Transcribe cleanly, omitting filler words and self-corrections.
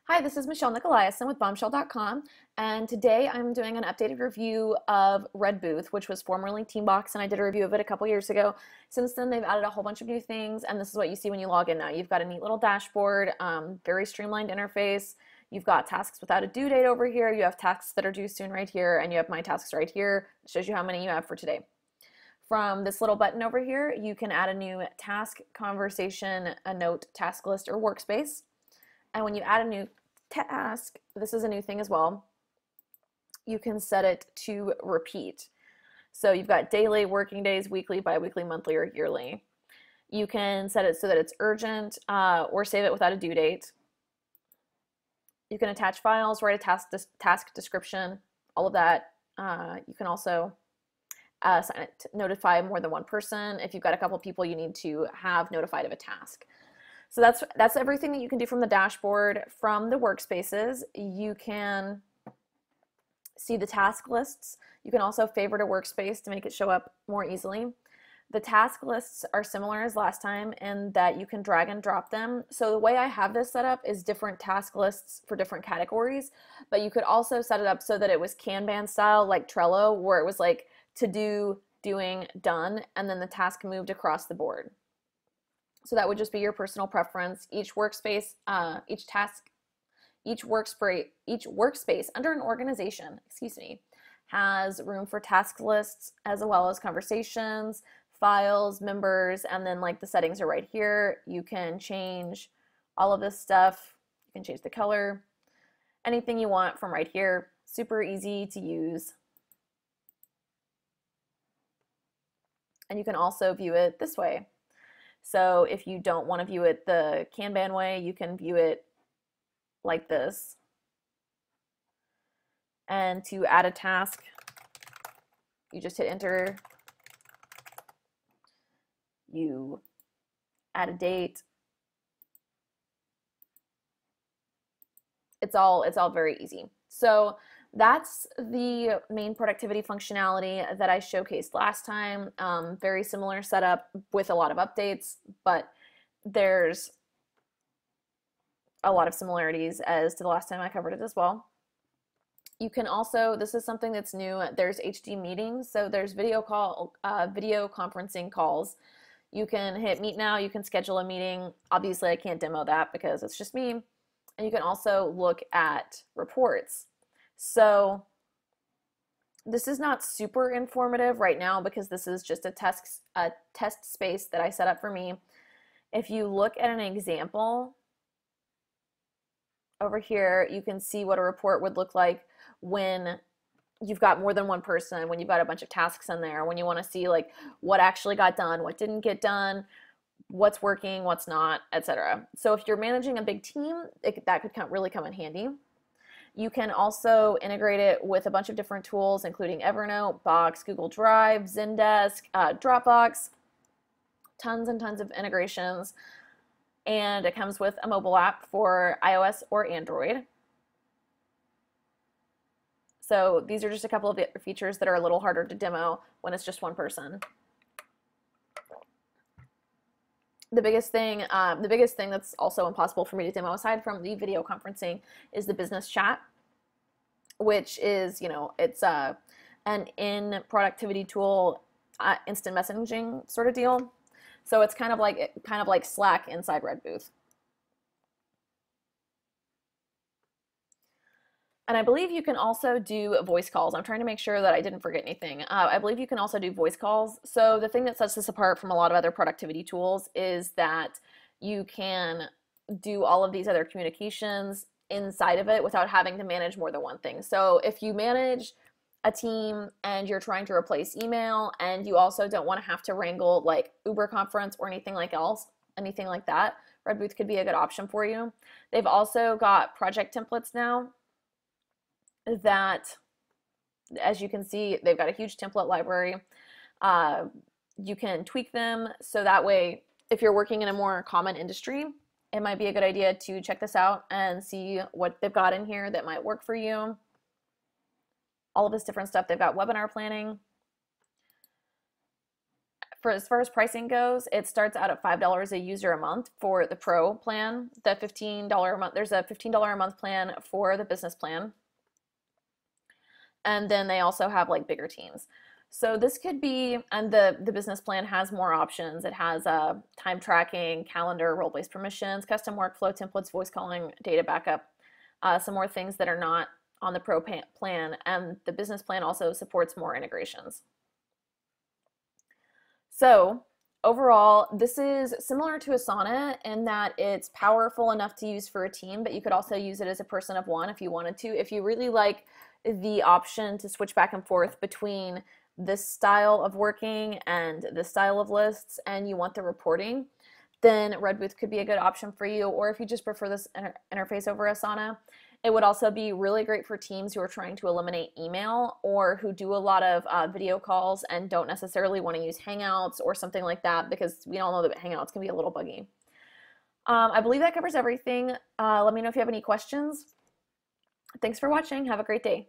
Hi, this is Michelle Nicolaisen with Bombshell.com, and today I'm doing an updated review of Redbooth, which was formerly Teambox, and I did a review of it a couple years ago. Since then, they've added a whole bunch of new things, and this is what you see when you log in now. You've got a neat little dashboard, very streamlined interface. You've got tasks without a due date over here. You have tasks that are due soon right here, and you have my tasks right here. It shows you how many you have for today. From this little button over here, you can add a new task, conversation, a note, task list, or workspace. And when you add a new task, this is a new thing as well, you can set it to repeat. So you've got daily, working days, weekly, bi-weekly, monthly, or yearly. You can set it so that it's urgent or save it without a due date. You can attach files, write a task description, all of that. You can also sign it to notify more than one person. If you've got a couple people you need to have notified of a task. So that's everything that you can do from the dashboard. From the workspaces, you can see the task lists. You can also favorite a workspace to make it show up more easily. The task lists are similar as last time in that you can drag and drop them. So the way I have this set up is different task lists for different categories, but you could also set it up so that it was Kanban style like Trello, where it was like to do, doing, done, and then the task moved across the board. So that would just be your personal preference. Each workspace, each workspace under an organization, has room for task lists as well as conversations, files, members, and then like the settings are right here. You can change all of this stuff. You can change the color, anything you want from right here. Super easy to use. And you can also view it this way. So if you don't want to view it the Kanban way, you can view it like this. And to add a task, you just hit enter. You add a date. It's all very easy. So that's the main productivity functionality that I showcased last time. Very similar setup with a lot of updates, but there's a lot of similarities as to the last time I covered it as well. You can also, this is something that's new, there's HD meetings, so there's video conferencing calls. You can hit meet now, you can schedule a meeting. Obviously I can't demo that because it's just me. And you can also look at reports. So this is not super informative right now because this is just a test space that I set up for me. If you look at an example over here, you can see what a report would look like when you've got more than one person, when you've got a bunch of tasks in there, when you want to see like what actually got done, what didn't get done, what's working, what's not, etc. So if you're managing a big team, that could really come in handy. You can also integrate it with a bunch of different tools, including Evernote, Box, Google Drive, Zendesk, Dropbox, tons and tons of integrations. And it comes with a mobile app for iOS or Android. So these are just a couple of features that are a little harder to demo when it's just one person. The biggest thing that's also impossible for me to demo aside from the video conferencing is the business chat, which is, it's an in-productivity tool, instant messaging sort of deal. So it's kind of like Slack inside Redbooth. And I believe you can also do voice calls. I'm trying to make sure that I didn't forget anything. I believe you can also do voice calls. So the thing that sets this apart from a lot of other productivity tools is that you can do all of these other communications inside of it without having to manage more than one thing. So if you manage a team and you're trying to replace email and you also don't want to have to wrangle like Uber conference or anything like that, Redbooth could be a good option for you. They've also got project templates now that, as you can see, they've got a huge template library. You can tweak them so that way if you're working in a more common industry, it might be a good idea to check this out and see what they've got in here that might work for you. All of this different stuff. They've got webinar planning. For as far as pricing goes, it starts out at $5 a user a month for the pro plan. The $15 a month, there's a $15 a month plan for the business plan. And then they also have like bigger teams. So this could be, and the business plan has more options. It has time tracking, calendar, role-based permissions, custom workflow templates, voice calling, data backup, some more things that are not on the pro plan. And the business plan also supports more integrations. So overall, this is similar to Asana in that it's powerful enough to use for a team, but you could also use it as a person of one if you wanted to. If you really like the option to switch back and forth between this style of working and this style of lists, and you want the reporting, then Redbooth could be a good option for you. Or if you just prefer this interface over Asana, it would also be really great for teams who are trying to eliminate email or who do a lot of video calls and don't necessarily want to use Hangouts or something like that, because we all know that Hangouts can be a little buggy. I believe that covers everything. Let me know if you have any questions. Thanks for watching. Have a great day.